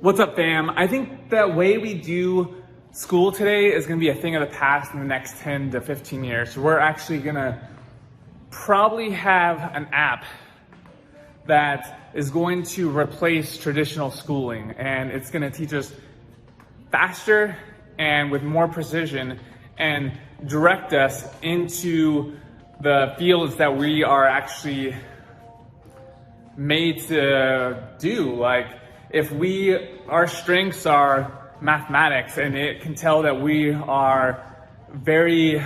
What's up, fam? I think the way we do school today is going to be a thing of the past in the next 10 to 15 years. So we're actually going to probably have an app that is going to replace traditional schooling, and it's going to teach us faster and with more precision and direct us into the fields that we are actually made to do. Like, if our strengths are mathematics, and it can tell that we are very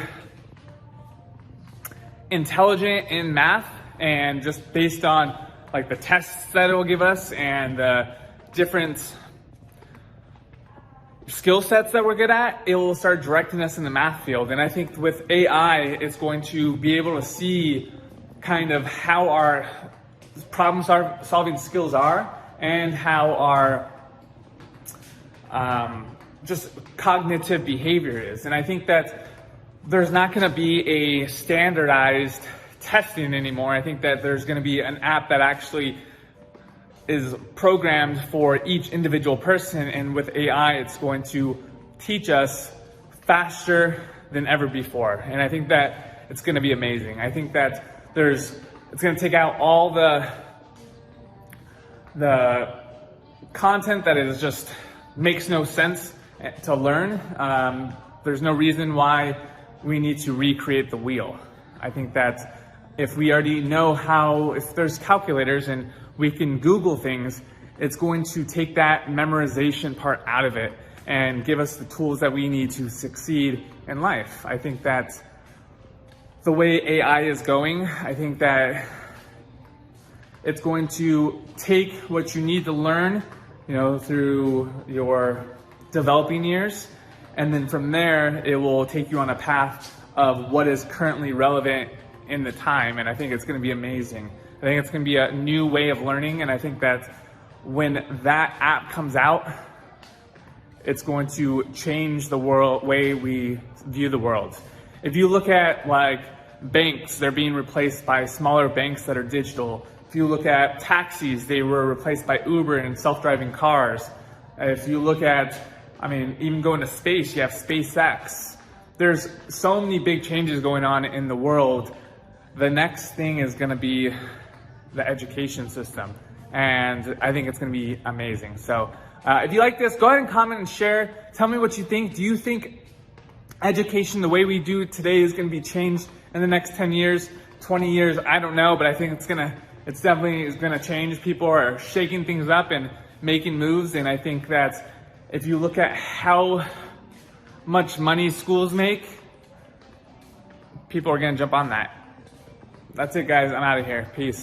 intelligent in math, and just based on like the tests that it will give us and the different skill sets that we're good at, it will start directing us in the math field. And I think with AI, it's going to be able to see kind of how our problem solving skills are and how our just cognitive behavior is. And I think that there's not going to be a standardized testing anymore. I think that there's going to be an app that actually is programmed for each individual person, and with AI, it's going to teach us faster than ever before. And I think that it's going to be amazing. I think that it's going to take out all the content that is just makes no sense to learn. There's no reason why we need to recreate the wheel. I think that if we already know if there's calculators and we can Google things, it's going to take that memorization part out of it and give us the tools that we need to succeed in life. I think that the way AI is going, I think that it's going to take what you need to learn, through your developing years, and then from there, it will take you on a path of what is currently relevant in the time. And I think it's going to be amazing. I think it's going to be a new way of learning. And I think that when that app comes out, it's going to change the way we view the world. If you look at like banks, they're being replaced by smaller banks that are digital. If you look at taxis, they were replaced by Uber and self-driving cars. If you look at, even going to space, you have SpaceX. There's so many big changes going on in the world. The next thing is going to be the education system. And I think it's going to be amazing. So if you like this, go ahead and comment and share. Tell me what you think. Do you think education, the way we do it today, is going to be changed in the next 10 years, 20 years? I don't know, but I think it's definitely is going to change. People are shaking things up and making moves. And I think that if you look at how much money schools make, people are going to jump on that. That's it, guys. I'm out of here. Peace.